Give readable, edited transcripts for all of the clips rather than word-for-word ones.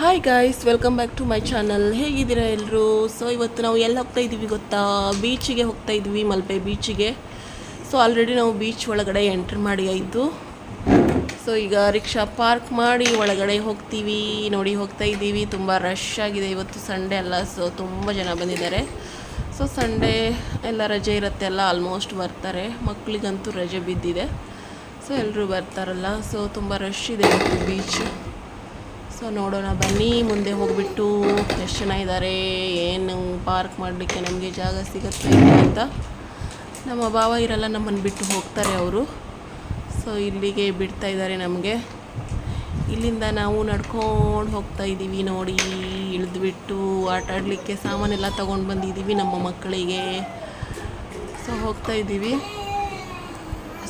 Hi guys, welcome back to my channel. ಹೇಗಿದ್ದೀರಾ ಎಲ್ಲರೂ? So ಇವತ್ತು ನಾವು ಎಲ್ಲಿ ಹೋಗ್ತಾ ಇದ್ದೀವಿ ಗೊತ್ತಾ? ಬೀಚಿಗೆ ಹೋಗ್ತಾ ಇದ್ವಿ, ಮಲ್ಪೆ ಬೀಚಿಗೆ. ಸೊ ಆಲ್ರೆಡಿ ನಾವು ಬೀಚ್ ಒಳಗಡೆ ಎಂಟ್ರ್ ಮಾಡಿ ಆಯಿತು. ಸೊ ಈಗ ರಿಕ್ಷಾ ಪಾರ್ಕ್ ಮಾಡಿ ಒಳಗಡೆ ಹೋಗ್ತೀವಿ. ನೋಡಿ, ಹೋಗ್ತಾ ಇದ್ದೀವಿ. ತುಂಬ ರಶ್ ಆಗಿದೆ. ಇವತ್ತು ಸಂಡೇ ಅಲ್ಲ, ಸೊ ತುಂಬ ಜನ ಬಂದಿದ್ದಾರೆ. ಸೊ ಸಂಡೇ ಎಲ್ಲ ರಜೆ ಇರುತ್ತೆ ಅಲ್ಲ, ಆಲ್ಮೋಸ್ಟ್ ಬರ್ತಾರೆ. ಮಕ್ಕಳಿಗಂತೂ ರಜೆ ಬಿದ್ದಿದೆ, ಸೊ ಎಲ್ಲರೂ ಬರ್ತಾರಲ್ಲ. ಸೊ ತುಂಬ ರಶ್ ಇದೆ ಇವತ್ತು ಬೀಚ್. ಸೊ ನೋಡೋಣ ಬನ್ನಿ, ಮುಂದೆ ಹೋಗಿಬಿಟ್ಟು ಎಷ್ಟು ಜನ ಇದ್ದಾರೆ, ಏನು ಪಾರ್ಕ್ ಮಾಡಲಿಕ್ಕೆ ನಮಗೆ ಜಾಗ ಸಿಗುತ್ತೆ ಅಂತ. ನಮ್ಮ ಭಾವ ಇರಲ್ಲ, ನಮ್ಮನ್ನು ಬಿಟ್ಟು ಹೋಗ್ತಾರೆ ಅವರು. ಸೊ ಇಲ್ಲಿಗೆ ಬಿಡ್ತಾ ಇದ್ದಾರೆ ನಮಗೆ. ಇಲ್ಲಿಂದ ನಾವು ನಡ್ಕೊಂಡು ಹೋಗ್ತಾ ಇದ್ದೀವಿ. ನೋಡಿ, ಇಳಿದ್ಬಿಟ್ಟು ಆಟ ಆಡಲಿಕ್ಕೆ ಸಾಮಾನೆಲ್ಲ ತೊಗೊಂಡು ಬಂದಿದ್ದೀವಿ ನಮ್ಮ ಮಕ್ಕಳಿಗೆ. ಸೊ ಹೋಗ್ತಾ ಇದ್ದೀವಿ.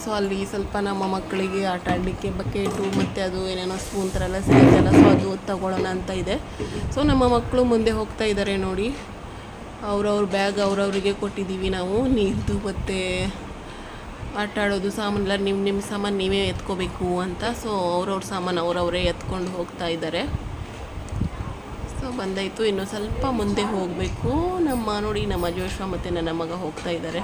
ಸೊ ಅಲ್ಲಿ ಸ್ವಲ್ಪ ನಮ್ಮ ಮಕ್ಕಳಿಗೆ ಆಟ ಆಡಲಿಕ್ಕೆ ಬಕೆಟು ಮತ್ತು ಅದು ಏನೇನೋ ಸ್ಪೂನ್ ಥರ ಎಲ್ಲ ಸಿಗುತ್ತಲ್ಲ, ಸೊ ಅದು ತಗೊಳ್ಳೋಣ ಅಂತ ಇದೆ. ಸೊ ನಮ್ಮ ಮಕ್ಕಳು ಮುಂದೆ ಹೋಗ್ತಾ ಇದ್ದಾರೆ ನೋಡಿ. ಅವ್ರವ್ರ ಬ್ಯಾಗ್ ಅವ್ರವರಿಗೆ ಕೊಟ್ಟಿದ್ದೀವಿ ನಾವು, ನೀರ್ದು ಮತ್ತು ಆಟ ಆಡೋದು ಸಾಮಾನೆಲ್ಲ ನಿಮ್ಮ ಸಾಮಾನು ನೀವೇ ಎತ್ಕೋಬೇಕು ಅಂತ. ಸೊ ಅವ್ರವ್ರ ಸಾಮಾನು ಅವರವರೇ ಎತ್ಕೊಂಡು ಹೋಗ್ತಾ ಇದ್ದಾರೆ. ಸೊ ಬಂದಾಯಿತು, ಇನ್ನೂ ಸ್ವಲ್ಪ ಮುಂದೆ ಹೋಗಬೇಕು. ನೋಡಿ, ನಮ್ಮ ಜೋಶ್ವ ಮತ್ತು ನನ್ನ ಮಗ ಹೋಗ್ತಾ ಇದ್ದಾರೆ.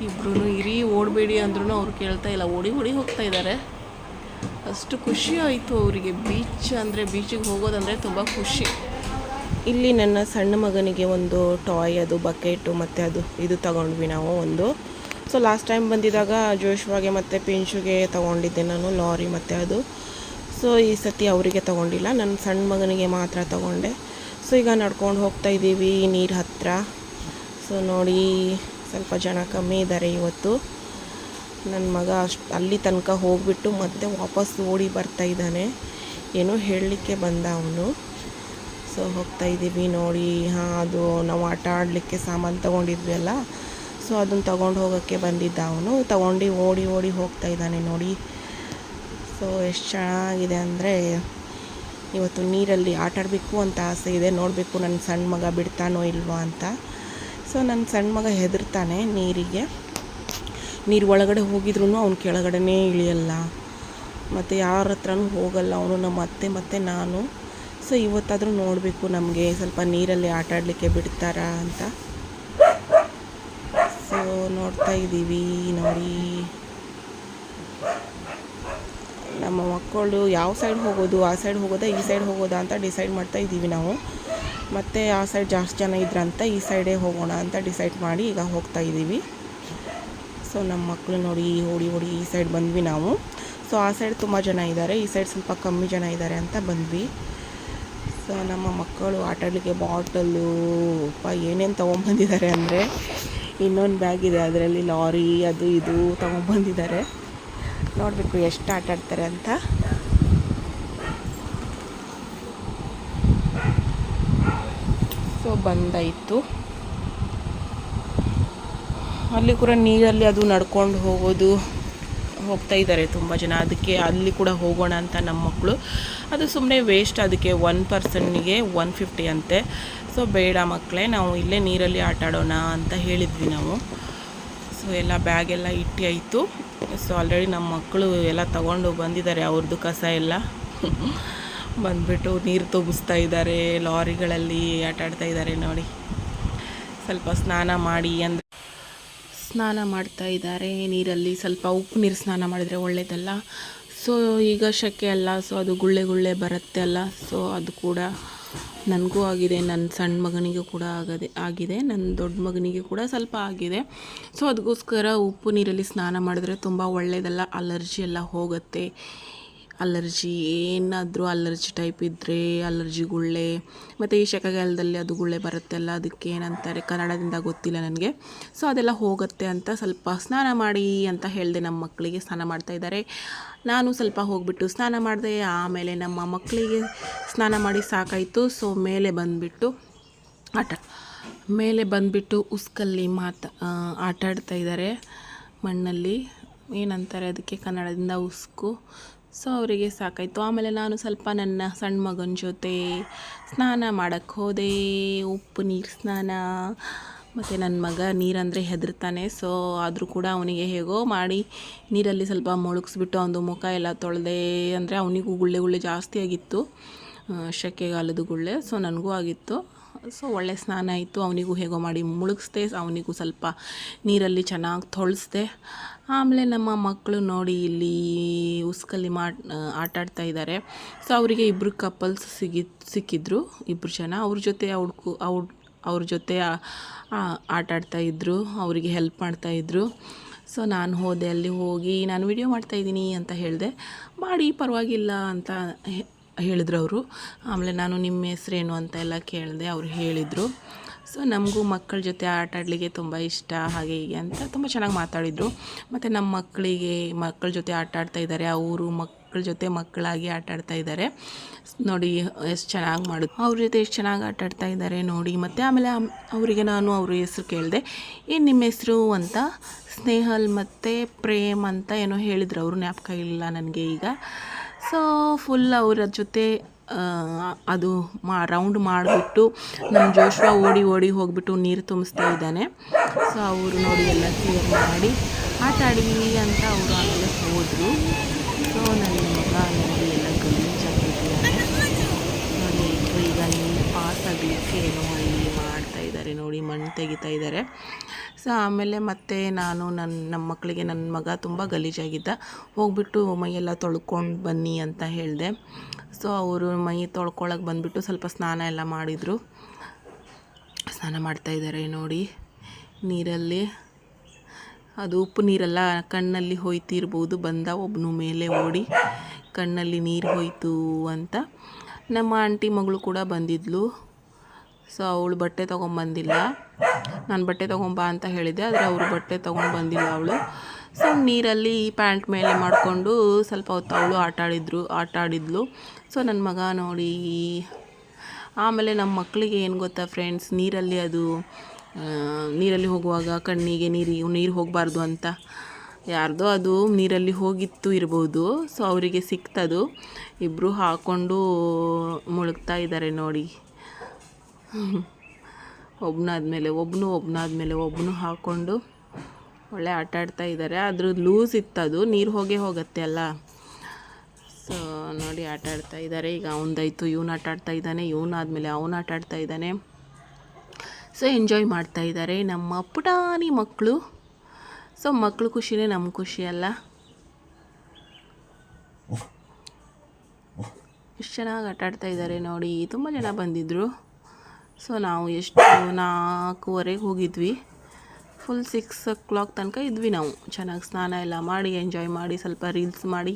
ಇಬ್ಬರೂ ಇರಿ, ಓಡಬೇಡಿ ಅಂದ್ರೂ ಅವ್ರು ಕೇಳ್ತಾ ಇಲ್ಲ, ಓಡಿ ಹೋಗ್ತಾ ಇದ್ದಾರೆ. ಅಷ್ಟು ಖುಷಿ ಆಯಿತು ಅವರಿಗೆ. ಬೀಚಿಗೆ ಹೋಗೋದಂದರೆ ತುಂಬ ಖುಷಿ. ಇಲ್ಲಿ ನನ್ನ ಸಣ್ಣ ಮಗನಿಗೆ ಒಂದು ಟಾಯ್, ಅದು ಬಕೆಟು ಮತ್ತು ಇದು ತಗೊಂಡ್ವಿ ನಾವು ಒಂದು. ಸೊ ಲಾಸ್ಟ್ ಟೈಮ್ ಬಂದಿದ್ದಾಗ ಜೋಶ್ವಾಗೆ ಮತ್ತು ಪಿಂಚುಗೆ ತೊಗೊಂಡಿದ್ದೆ ನಾನು ಲಾರಿ ಮತ್ತು ಅದು. ಸೊ ಈ ಸತಿ ಅವರಿಗೆ ತೊಗೊಂಡಿಲ್ಲ, ನನ್ನ ಸಣ್ಣ ಮಗನಿಗೆ ಮಾತ್ರ ತೊಗೊಂಡೆ. ಸೊ ಈಗ ನಡ್ಕೊಂಡು ಹೋಗ್ತಾ ಇದ್ದೀವಿ ನೀರು ಹತ್ತಿರ. ಸೊ ನೋಡಿ, ಸ್ವಲ್ಪ ಜನ ಕಮ್ಮಿ ಇದ್ದಾರೆ ಇವತ್ತು. ನನ್ನ ಮಗ ಅಲ್ಲಿ ತನಕ ಹೋಗಿಬಿಟ್ಟು ಮತ್ತೆ ವಾಪಸ್ ಓಡಿ ಬರ್ತಾ ಇದ್ದಾನೆ, ಏನೋ ಹೇಳಲಿಕ್ಕೆ ಬಂದ ಅವನು. ಸೊ ಹೋಗ್ತಾ ಇದ್ದೀವಿ ನೋಡಿ. ಅದು ನಾವು ಆಟ ಆಡಲಿಕ್ಕೆ ಸಾಮಾನು ತೊಗೊಂಡಿದ್ವಿ ಅಲ್ಲ, ಸೊ ಅದನ್ನು ತೊಗೊಂಡು ಹೋಗೋಕ್ಕೆ ಬಂದಿದ್ದ ಅವನು. ತೊಗೊಂಡು ಓಡಿ ಹೋಗ್ತಾ ಇದ್ದಾನೆ ನೋಡಿ. ಸೊ ಎಷ್ಟು ಚೆನ್ನಾಗಿದೆ ಅಂದರೆ, ಇವತ್ತು ನೀರಲ್ಲಿ ಆಟ ಆಡಬೇಕು ಅಂತ ಆಸೆ ಇದೆ. ನೋಡಬೇಕು ನನ್ನ ಸಣ್ಣ ಮಗ ಬಿಡ್ತಾನೋ ಇಲ್ವಾ ಅಂತ. ಸೊ ನನ್ನ ಸಣ್ಣ ಮಗ ಹೆದರ್ತಾನೆ ನೀರಿಗೆ. ನೀರು ಒಳಗಡೆ ಹೋಗಿದ್ರೂ ಅವ್ನು ಕೆಳಗಡೆನೇ ಇಳಿಯಲ್ಲ, ಮತ್ತು ಯಾರ ಹತ್ರನೂ ಹೋಗಲ್ಲ ಅವನು, ನಮ್ಮ ಅತ್ತೆ ಮತ್ತು ನಾನು. ಸೊ ಇವತ್ತಾದರೂ ನೋಡಬೇಕು ನಮಗೆ ಸ್ವಲ್ಪ ನೀರಲ್ಲಿ ಆಟ ಆಡಲಿಕ್ಕೆ ಬಿಡ್ತಾರಾ ಅಂತ. ಸೊ ನೋಡ್ತಾ ಇದ್ದೀವಿ ನೋಡಿ. ನಮ್ಮ ಮಕ್ಕಳು ಯಾವ ಸೈಡ್ ಹೋಗೋದು, ಆ ಸೈಡ್ ಹೋಗೋದಾ ಈ ಸೈಡ್ ಹೋಗೋದಾ ಅಂತ ಡಿಸೈಡ್ ಮಾಡ್ತಾ ಇದ್ದೀವಿ ನಾವು. ಮತ್ತು ಆ ಸೈಡ್ ಜಾಸ್ತಿ ಜನ ಇದ್ರಂತ ಈ ಸೈಡೇ ಹೋಗೋಣ ಅಂತ ಡಿಸೈಡ್ ಮಾಡಿ ಈಗ ಹೋಗ್ತಾ ಇದ್ದೀವಿ. ಸೊ ನಮ್ಮ ಮಕ್ಕಳು ನೋಡಿ, ಓಡಿ ಈ ಸೈಡ್ ಬಂದ್ವಿ ನಾವು. ಸೊ ಆ ಸೈಡ್ ತುಂಬ ಜನ ಇದ್ದಾರೆ, ಈ ಸೈಡ್ ಸ್ವಲ್ಪ ಕಮ್ಮಿ ಜನ ಇದ್ದಾರೆ ಅಂತ ಬಂದ್ವಿ. ಸೊ ನಮ್ಮ ಮಕ್ಕಳು ಆಟಾಡಲಿಕ್ಕೆ ಬಾಟಲು ಏನೇನು ತೊಗೊಂಬಂದಿದ್ದಾರೆ ಅಂದರೆ, ಇನ್ನೊಂದು ಬ್ಯಾಗ್ ಇದೆ, ಅದರಲ್ಲಿ ಲಾರಿ ಅದು ಇದು ತೊಗೊಂಬಂದಿದ್ದಾರೆ. ನೋಡಬೇಕು ಎಷ್ಟು ಆಟ ಆಡ್ತಾರೆ ಅಂತ. ಸೊ ಬಂದಾಯಿತು. ಅಲ್ಲಿ ಕೂಡ ನೀರಲ್ಲಿ ಅದು ನಡ್ಕೊಂಡು ಹೋಗ್ತಾ ಇದ್ದಾರೆ ತುಂಬ ಜನ. ಅದಕ್ಕೆ ಅಲ್ಲಿ ಕೂಡ ಹೋಗೋಣ ಅಂತ ನಮ್ಮ ಮಕ್ಕಳು. ಅದು ಸುಮ್ಮನೆ ವೇಸ್ಟ್, ಅದಕ್ಕೆ 1 ಪರ್ಸನ್ನಿಗೆ 150 ಅಂತೆ. ಸೊ ಬೇಡ ಮಕ್ಕಳೇ, ನಾವು ಇಲ್ಲೇ ನೀರಲ್ಲಿ ಆಟ ಆಡೋಣ ಅಂತ ಹೇಳಿದ್ವಿ ನಾವು. ಸೊ ಎಲ್ಲ ಬ್ಯಾಗೆಲ್ಲ ಇಟ್ಟು ಆಯಿತು. ಸೊ ಆಲ್ರೆಡಿ ನಮ್ಮ ಮಕ್ಕಳು ಎಲ್ಲ ತಗೊಂಡು ಬಂದಿದ್ದಾರೆ ಅವ್ರದ್ದು ಕಸ ಎಲ್ಲ. ಬಂದುಬಿಟ್ಟು ನೀರು ತುಂಬಿಸ್ತಾ ಇದ್ದಾರೆ, ಲಾರಿಗಳಲ್ಲಿ ಆಟ ಆಡ್ತಾ ಇದ್ದಾರೆ ನೋಡಿ. ಸ್ವಲ್ಪ ಸ್ನಾನ ಮಾಡಿ ಅಂದರೆ ಸ್ನಾನ ಮಾಡ್ತಾ ಇದ್ದಾರೆ ನೀರಲ್ಲಿ. ಸ್ವಲ್ಪ ಉಪ್ಪು ನೀರು ಸ್ನಾನ ಮಾಡಿದರೆ ಒಳ್ಳೆಯದಲ್ಲ. ಸೊ ಈಗ ಶೆಕೆ ಅಲ್ಲ, ಸೊ ಅದು ಗುಳ್ಳೆ ಬರುತ್ತೆ ಅಲ್ಲ. ಸೊ ಅದು ಕೂಡ ನನಗೂ ಆಗಿದೆ, ನನ್ನ ಸಣ್ಣ ಮಗನಿಗೆ ಕೂಡ ಆಗಿದೆ, ನನ್ನ ದೊಡ್ಡ ಮಗನಿಗೆ ಕೂಡ ಸ್ವಲ್ಪ ಆಗಿದೆ. ಸೊ ಅದಕ್ಕೋಸ್ಕರ ಉಪ್ಪು ನೀರಲ್ಲಿ ಸ್ನಾನ ಮಾಡಿದ್ರೆ ತುಂಬ ಒಳ್ಳೆಯದಲ್ಲ, ಅಲರ್ಜಿ ಎಲ್ಲ ಹೋಗುತ್ತೆ. ಏನಾದರೂ ಅಲರ್ಜಿ ಟೈಪ್ ಇದ್ದರೆ, ಅಲರ್ಜಿ ಗುಳ್ಳೆ, ಮತ್ತು ಈ ಶೆಕೆಗಾಲದಲ್ಲಿ ಅದು ಗುಳ್ಳೆ ಬರುತ್ತೆ ಅಲ್ಲ, ಅದಕ್ಕೆ ಏನಂತಾರೆ ಕನ್ನಡದಿಂದ ಗೊತ್ತಿಲ್ಲ ನನಗೆ. ಸೊ ಅದೆಲ್ಲ ಹೋಗುತ್ತೆ ಅಂತ ಸ್ವಲ್ಪ ಸ್ನಾನ ಮಾಡಿ ಅಂತ ಹೇಳಿದೆ. ನಮ್ಮ ಮಕ್ಕಳಿಗೆ ಸ್ನಾನ ಮಾಡ್ತಾ ಇದ್ದಾರೆ. ನಾನು ಸ್ವಲ್ಪ ಹೋಗಿಬಿಟ್ಟು ಸ್ನಾನ ಮಾಡಿದೆ. ಆಮೇಲೆ ನಮ್ಮ ಮಕ್ಕಳಿಗೆ ಸ್ನಾನ ಮಾಡಿ ಸಾಕಾಯಿತು. ಸೊ ಮೇಲೆ ಬಂದುಬಿಟ್ಟು ಉಸ್ಕಲ್ಲಿ ಆಟ ಆಡ್ತಾ ಇದ್ದಾರೆ ಮಣ್ಣಲ್ಲಿ. ಏನಂತಾರೆ ಅದಕ್ಕೆ ಕನ್ನಡದಿಂದ ಉಸ್ಕು. ಸೊ ಅವರಿಗೆ ಸಾಕಾಯಿತು. ಆಮೇಲೆ ನಾನು ಸ್ವಲ್ಪ ನನ್ನ ಸಣ್ಣ ಮಗನ ಜೊತೆ ಸ್ನಾನ ಮಾಡೋಕ್ಕೆ ಹೋದೆ, ಉಪ್ಪು ನೀರು ಸ್ನಾನ. ಮತ್ತು ನನ್ನ ಮಗ ನೀರಂದರೆ ಹೆದರ್ತಾನೆ. ಸೊ ಆದರೂ ಕೂಡ ಅವನಿಗೆ ಹೇಗೋ ಮಾಡಿ ನೀರಲ್ಲಿ ಸ್ವಲ್ಪ ಮುಳುಗಿಸ್ಬಿಟ್ಟು ಅವನದು ಮುಖ ಎಲ್ಲ ತೊಳೆದೆ. ಅಂದರೆ ಅವನಿಗೂ ಗುಳ್ಳೆ ಜಾಸ್ತಿ ಆಗಿತ್ತು. ಸೆಕೆಗಾಲದ ಗುಳ್ಳೆ. ಸೊ ನನಗೂ ಆಗಿತ್ತು. ಸೊ ಒಳ್ಳೆ ಸ್ನಾನ ಆಯಿತು. ಅವನಿಗೂ ಹೇಗೋ ಮಾಡಿ ಮುಳುಗಿಸ್ದೆ, ಅವನಿಗೂ ಸ್ವಲ್ಪ ನೀರಲ್ಲಿ ಚೆನ್ನಾಗಿ ತೊಳೆಸ್ದೆ. ಆಮೇಲೆ ನಮ್ಮ ಮಕ್ಕಳು ನೋಡಿ ಇಲ್ಲಿ ಉಸ್ಕಲ್ಲಿ ಆಟಾಡ್ತಾ ಇದ್ದಾರೆ. ಸೊ ಅವರಿಗೆ ಇಬ್ಬರು ಕಪಲ್ಸ್ ಸಿಕ್ಕಿದ್ರು, ಇಬ್ಬರು ಜನ. ಅವ್ರ ಜೊತೆ ಆಟಾಡ್ತಾಯಿದ್ರು, ಅವರಿಗೆ ಹೆಲ್ಪ್ ಮಾಡ್ತಾಯಿದ್ರು. ಸೊ ನಾನು ಹೋದೆ, ಅಲ್ಲಿ ಹೋಗಿ ನಾನು ವಿಡಿಯೋ ಮಾಡ್ತಾಯಿದ್ದೀನಿ ಅಂತ ಹೇಳಿದೆ. ಮಾಡಿ ಪರವಾಗಿಲ್ಲ ಅಂತ ಹೇಳಿದ್ರು ಅವರು. ಆಮೇಲೆ ನಾನು ನಿಮ್ಮ ಹೆಸ್ರೇನು ಅಂತ ಎಲ್ಲ ಕೇಳಿದೆ, ಅವ್ರು ಹೇಳಿದರು. ಸೊ ನಮಗೂ ಮಕ್ಕಳ ಜೊತೆ ಆಟ ಆಡಲಿಕ್ಕೆ ತುಂಬ ಇಷ್ಟ, ಹಾಗೆ ಹೀಗೆ ಅಂತ ತುಂಬ ಚೆನ್ನಾಗಿ ಮಾತಾಡಿದರು. ಮತ್ತು ನಮ್ಮ ಮಕ್ಕಳ ಜೊತೆ ಆಟ ಆಡ್ತಾಯಿದ್ದಾರೆ, ಅವರು ಮಕ್ಕಳ ಜೊತೆ ಮಕ್ಕಳಾಗಿ ಆಟ ಆಡ್ತಾ ಇದ್ದಾರೆ. ನೋಡಿ ಎಷ್ಟು ಚೆನ್ನಾಗಿ ಮಾಡೋದು, ಅವ್ರ ಜೊತೆ ಎಷ್ಟು ಚೆನ್ನಾಗಿ ಆಟ ಆಡ್ತಾ ಇದ್ದಾರೆ ನೋಡಿ. ಮತ್ತು ಆಮೇಲೆ ಅವರಿಗೆ ನಾನು ಅವ್ರ ಹೆಸ್ರು ಕೇಳಿದೆ, ಏನು ನಿಮ್ಮ ಹೆಸ್ರು ಅಂತ. ಸ್ನೇಹಲ್ ಮತ್ತು ಪ್ರೇಮ್ ಅಂತ ಏನೋ ಹೇಳಿದ್ರು ಅವರು, ಜ್ಞಾಪಕ ಇಲ್ಲ ನನಗೆ ಈಗ. ಸೊ ಫುಲ್ ಅವರ ಜೊತೆ ಅದು ರೌಂಡ್ ಮಾಡಿಬಿಟ್ಟು ನಮ್ಮ ಜೋಶ್ವ ಓಡಿ ಹೋಗಿಬಿಟ್ಟು ನೀರು ತುಂಬಿಸ್ತಾ ಇದ್ದಾನೆ. ಸೊ ಅವರು ನೋಡಿ ಎಲ್ಲ ಕ್ಲಿಯರ್ ಮಾಡಿ ಆಟ ಆಡಿ ಅಂತ ಅವರು ಆಮೇಲೆ ಹೋದರು. ಸೊ ನನ್ನ ಮಗ ನೋಡಿ ಎಲ್ಲ ಗಲೀಜಾಗಿಟ್ಟಿದ್ದಾರೆ ನೋಡಿ. ಈಗ ನೀರು ಪಾಸ್ ಆಗಲಿಕ್ಕೆ ಏನೋ ಅಲ್ಲಿ ಮಾಡ್ತಾಯಿದ್ದಾರೆ ನೋಡಿ, ಮಣ್ಣು ತೆಗಿತಾ ಇದ್ದಾರೆ. ಸೊ ಆಮೇಲೆ ಮತ್ತೆ ನಾನು ನಮ್ಮ ಮಕ್ಕಳಿಗೆ, ನನ್ನ ಮಗ ತುಂಬ ಗಲೀಜಾಗಿದ್ದ, ಹೋಗ್ಬಿಟ್ಟು ಮೈಯೆಲ್ಲ ತೊಳ್ಕೊಂಡು ಬನ್ನಿ ಅಂತ ಹೇಳಿದೆ. ಸೊ ಅವರು ಮೈ ತೊಳ್ಕೊಳಕ್ಕೆ ಬಂದುಬಿಟ್ಟು ಸ್ವಲ್ಪ ಸ್ನಾನ ಎಲ್ಲ ಮಾಡಿದರು. ಸ್ನಾನ ಮಾಡ್ತಾಯಿದ್ದಾರೆ ನೋಡಿ ನೀರಲ್ಲಿ. ಅದು ಉಪ್ಪು ನೀರೆಲ್ಲ ಕಣ್ಣಲ್ಲಿ ಹೋಯ್ತಿರ್ಬೋದು. ಬಂದ ಒಬ್ಬನು ಮೇಲೆ ಓಡಿ ಕಣ್ಣಲ್ಲಿ ನೀರು ಹೋಯ್ತು ಅಂತ. ನಮ್ಮ ಆಂಟಿ ಮಗಳು ಕೂಡ ಬಂದಿದ್ಲು. ಸೊ ಅವಳು ಬಟ್ಟೆ ತೊಗೊಂಬಂದಿಲ್ಲ, ನಾನು ಬಟ್ಟೆ ತೊಗೊಂಬಾ ಅಂತ ಹೇಳಿದ್ದೆ, ಆದರೆ ಅವರು ಬಟ್ಟೆ ತೊಗೊಂಡು ಬಂದಿಲ್ಲ ಅವಳು. ಸೊ ನೀರಲ್ಲಿ ಪ್ಯಾಂಟ್ ಮೇಲೆ ಮಾಡಿಕೊಂಡು ಸ್ವಲ್ಪ ಹೊತ್ತು ಅವಳು ಆಟ ಆಡಿದ್ಲು. ಸೊ ನನ್ನ ಮಗ ನೋಡಿ. ಆಮೇಲೆ ನಮ್ಮ ಮಕ್ಕಳಿಗೆ ಏನು ಗೊತ್ತಾ ಫ್ರೆಂಡ್ಸ್, ನೀರಲ್ಲಿ ಹೋಗುವಾಗ ಕಣ್ಣಿಗೆ ನೀರು ಹೋಗಬಾರ್ದು ಅಂತ ಯಾರ್ದೋ ಅದು ನೀರಲ್ಲಿ ಹೋಗಿತ್ತು ಇರ್ಬೋದು. ಸೊ ಅವರಿಗೆ ಸಿಕ್ತದು, ಇಬ್ಬರು ಹಾಕ್ಕೊಂಡು ಮುಳುಗ್ತಾ ಇದ್ದಾರೆ ನೋಡಿ. ಒಬ್ಬನಾದ್ಮೇಲೆ ಒಬ್ಬನು ಹಾಕ್ಕೊಂಡು ಒಳ್ಳೆ ಆಟ ಆಡ್ತಾ ಇದ್ದಾರೆ. ಅದ್ರ ಲೂಸ್ ಇತ್ತದು, ನೀರು ಹೋಗತ್ತೆ ಅಲ್ಲ. ಸೊ ನೋಡಿ ಆಟ ಆಡ್ತಾ ಇದ್ದಾರೆ. ಈಗ ಅವನದಾಯ್ತು, ಇವನು ಆಟ ಆಡ್ತಾ ಇದ್ದಾನೆ, ಇವನಾದ್ಮೇಲೆ ಅವನು ಆಟ ಆಡ್ತಾ ಇದ್ದಾನೆ. ಸೊ ಎಂಜಾಯ್ ಮಾಡ್ತಾ ಇದ್ದಾರೆ ನಮ್ಮ ಪುಟಾಣಿ ಮಕ್ಕಳು. ಸೊ ಮಕ್ಕಳು ಖುಷಿನೇ ನಮ್ಮ ಖುಷಿ ಅಲ್ಲ. ಎಷ್ಟು ಚೆನ್ನಾಗಿ ಆಟ ಆಡ್ತಾ ಇದ್ದಾರೆ ನೋಡಿ. ತುಂಬ ಜನ ಬಂದಿದ್ದರು. ಸೊ ನಾವು 4:15 ಹೋಗಿದ್ವಿ. ಫುಲ್ 6 o'clock ತನಕ ಇದ್ವಿ ನಾವು. ಚೆನ್ನಾಗಿ ಸ್ನಾನ ಎಲ್ಲ ಮಾಡಿ ಎಂಜಾಯ್ ಮಾಡಿ ಸ್ವಲ್ಪ ರೀಲ್ಸ್ ಮಾಡಿ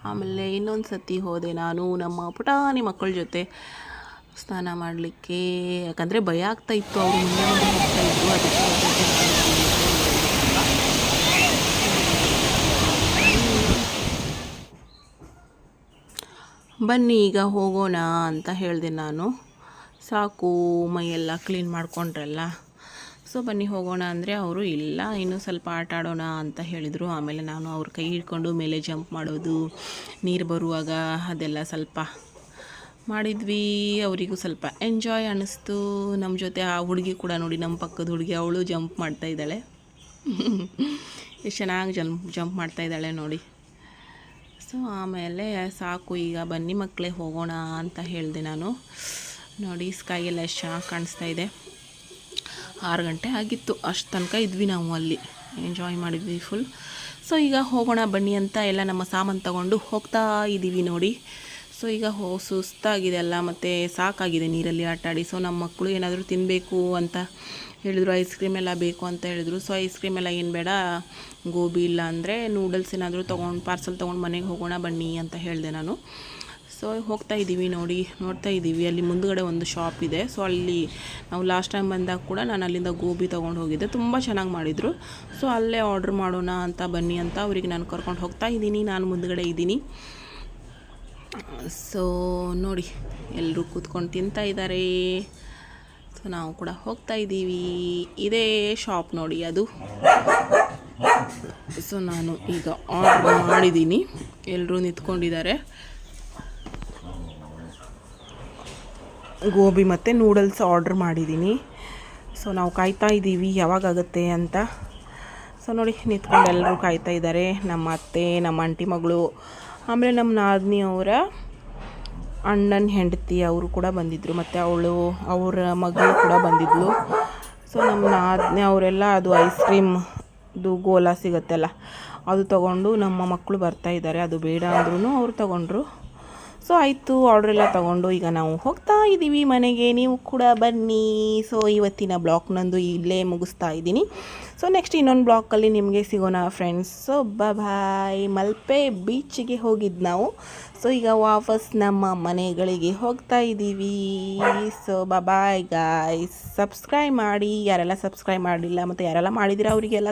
ಆಮೇಲೆ ಇನ್ನೊಂದು ಸತಿ ಹೋದೆ ನಾನು ನಮ್ಮ ಪುಟಾಣಿ ಮಕ್ಕಳ ಜೊತೆ ಸ್ನಾನ ಮಾಡಲಿಕ್ಕೆ. ಯಾಕಂದರೆ ಭಯ ಆಗ್ತಾಯಿತ್ತು, ಅವರು ಮುಂದೆ ಹೋಗ್ತಾಯಿದ್ರು. ಅದಕ್ಕೆ ಬನ್ನಿ ಈಗ ಹೋಗೋಣ ಅಂತ ಹೇಳಿದೆ ನಾನು. ಸಾಕು ಮೈಯೆಲ್ಲ ಕ್ಲೀನ್ ಮಾಡ್ಕೊಂಡ್ರಲ್ಲ, ಸೊ ಬನ್ನಿ ಹೋಗೋಣ ಅಂದರೆ ಅವರು ಇಲ್ಲ, ಇನ್ನೂ ಸ್ವಲ್ಪ ಆಟ ಆಡೋಣ ಅಂತ ಹೇಳಿದರು. ಆಮೇಲೆ ನಾನು ಅವ್ರ ಕೈ ಹಿಡ್ಕೊಂಡು ಮೇಲೆ ಜಂಪ್ ಮಾಡೋದು, ನೀರು ಬರುವಾಗ ಅದೆಲ್ಲ ಸ್ವಲ್ಪ ಮಾಡಿದ್ವಿ. ಅವರಿಗೂ ಸ್ವಲ್ಪ ಎಂಜಾಯ್ ಅನ್ನಿಸ್ತು. ನಮ್ಮ ಜೊತೆ ಆ ಹುಡುಗಿ ಕೂಡ ನೋಡಿ, ನಮ್ಮ ಪಕ್ಕದ ಹುಡುಗಿ, ಅವಳು ಜಂಪ್ ಮಾಡ್ತಾಯಿದ್ದಾಳೆ. ಎಷ್ಟು ಚೆನ್ನಾಗಿ ಜಂಪ್ ಮಾಡ್ತಾಯಿದ್ದಾಳೆ ನೋಡಿ. ಸೊ ಆಮೇಲೆ ಸಾಕು ಈಗ ಬನ್ನಿ ಮಕ್ಕಳೇ ಹೋಗೋಣ ಅಂತ ಹೇಳಿದೆ ನಾನು. ನೋಡಿ ಸ್ಕೈ ಎಲ್ಲ ಎಷ್ಟು ಚೆನ್ನಾಗಿ ಕಾಣಿಸ್ತಾ ಇದೆ. 6 ಗಂಟೆ ಆಗಿತ್ತು, ಅಷ್ಟು ತನಕ ಇದ್ವಿ ನಾವು ಅಲ್ಲಿ, ಎಂಜಾಯ್ ಮಾಡಿದ್ವಿ ಫುಲ್. ಸೊ ಈಗ ಹೋಗೋಣ ಬನ್ನಿ ಅಂತ ಎಲ್ಲ ನಮ್ಮ ಸಾಮಾನು ತಗೊಂಡು ಹೋಗ್ತಾ ಇದ್ದೀವಿ ನೋಡಿ. ಸೊ ಈಗ ಸುಸ್ತಾಗಿದೆ ಅಲ್ಲ, ಮತ್ತು ಸಾಕಾಗಿದೆ ನೀರಲ್ಲಿ ಆಟ ಆಡಿ. ಸೊ ನಮ್ಮ ಮಕ್ಕಳು ಏನಾದರೂ ತಿನ್ನಬೇಕು ಅಂತ ಹೇಳಿದ್ರು, ಐಸ್ ಕ್ರೀಮ್ ಎಲ್ಲ ಬೇಕು ಅಂತ ಹೇಳಿದ್ರು. ಸೊ ಐಸ್ ಕ್ರೀಮ್ ಎಲ್ಲ ಏನು ಬೇಡ, ಗೋಬಿ ಇಲ್ಲ ಅಂದರೆ ನೂಡಲ್ಸ್ ಏನಾದರೂ ಪಾರ್ಸಲ್ ತೊಗೊಂಡು ಮನೆಗೆ ಹೋಗೋಣ ಬನ್ನಿ ಅಂತ ಹೇಳಿದೆ ನಾನು. ಸೊ ಹೋಗ್ತಾ ಇದ್ದೀವಿ ನೋಡಿ, ನೋಡ್ತಾ ಇದ್ದೀವಿ. ಅಲ್ಲಿ ಮುಂದುಗಡೆ ಒಂದು ಶಾಪ್ ಇದೆ. ಸೊ ಅಲ್ಲಿ ನಾವು ಲಾಸ್ಟ್ ಟೈಮ್ ಬಂದಾಗ ಕೂಡ ನಾನು ಅಲ್ಲಿಂದ ಗೋಬಿ ತೊಗೊಂಡು ಹೋಗಿದ್ದೆ, ತುಂಬ ಚೆನ್ನಾಗಿ ಮಾಡಿದರು. ಸೊ ಅಲ್ಲೇ ಆರ್ಡ್ರ್ ಮಾಡೋಣ ಅಂತ ಬನ್ನಿ ಅಂತ ಅವರಿಗೆ ನಾನು ಕರ್ಕೊಂಡು ಹೋಗ್ತಾ ಇದ್ದೀನಿ. ನಾನು ಮುಂದುಗಡೆ ಇದ್ದೀನಿ. ಸೊ ನೋಡಿ ಎಲ್ಲರೂ ಕೂತ್ಕೊಂಡು ತಿಂತಾ ಇದ್ದಾರೆ. ಸೊ ನಾವು ಕೂಡ ಹೋಗ್ತಾ ಇದ್ದೀವಿ. ಇದೇ ಶಾಪ್ ನೋಡಿ ಅದು. ಸೊ ನಾನು ಈಗ ಆರ್ಡ್ರ್ ಮಾಡಿದ್ದೀನಿ, ಎಲ್ಲರೂ ನಿಂತ್ಕೊಂಡಿದ್ದಾರೆ. ಗೋಬಿ ಮತ್ತು ನೂಡಲ್ಸ್ ಆರ್ಡ್ರ್ ಮಾಡಿದ್ದೀನಿ. ಸೊ ನಾವು ಕಾಯ್ತಾ ಇದ್ದೀವಿ ಯಾವಾಗಾಗುತ್ತೆ ಅಂತ. ಸೊ ನೋಡಿ ನಿಂತ್ಕೊಂಡು ಎಲ್ಲರೂ ಕಾಯ್ತಾ ಇದ್ದಾರೆ. ನಮ್ಮ ಅತ್ತೆ, ನಮ್ಮ ಆಂಟಿ ಮಗಳು, ಆಮೇಲೆ ನಮ್ಮ ನಾದಿನಿ ಅವರ ಅಣ್ಣನ ಹೆಂಡತಿ ಅವರು ಕೂಡ ಬಂದಿದ್ದರು, ಮತ್ತು ಅವರ ಮಗಳು ಕೂಡ ಬಂದಿದ್ಲು. ಸೊ ನಮ್ಮ ನಾದಿನಿ ಅವರೆಲ್ಲ ಅದು ಐಸ್ ಕ್ರೀಮ್ದು ಗೋಲಾ ಸಿಗುತ್ತಲ್ಲ ಅದು ತೊಗೊಂಡು, ನಮ್ಮ ಮಕ್ಕಳು ಬರ್ತಾಯಿದ್ದಾರೆ, ಅದು ಬೇಡ ಅಂದ್ರೂ ಅವ್ರು ತೊಗೊಂಡ್ರು. ಸೊ ಆಯಿತು, ಆರ್ಡ್ರೆಲ್ಲ ತೊಗೊಂಡು ಈಗ ನಾವು ಹೋಗ್ತಾ ಇದ್ದೀವಿ ಮನೆಗೆ. ನೀವು ಕೂಡ ಬನ್ನಿ. ಸೊ ಇವತ್ತಿನ ಬ್ಲಾಗ್ ನಂದು ಇಲ್ಲೇ ಮುಗಿಸ್ತಾ ಇದ್ದೀನಿ. ಸೊ ನೆಕ್ಸ್ಟ್ ಇನ್ನೊಂದು ಬ್ಲಾಗಲ್ಲಿ ನಿಮಗೆ ಸಿಗೋಣ ಫ್ರೆಂಡ್ಸ್. So bye. ಮಲ್ಪೆ ಬೀಚಿಗೆ ಹೋಗಿದ್ದು ನಾವು. ಸೊ ಈಗ ವಾಪಸ್ ನಮ್ಮ ಮನೆಗಳಿಗೆ ಹೋಗ್ತಾ ಇದ್ದೀವಿ. So bye guys. ಸಬ್ಸ್ಕ್ರೈಬ್ ಮಾಡಿ, ಯಾರೆಲ್ಲ ಸಬ್ಸ್ಕ್ರೈಬ್ ಮಾಡಿಲ್ಲ ಮತ್ತು ಯಾರೆಲ್ಲ ಮಾಡಿದ್ದೀರಾ ಅವರಿಗೆಲ್ಲ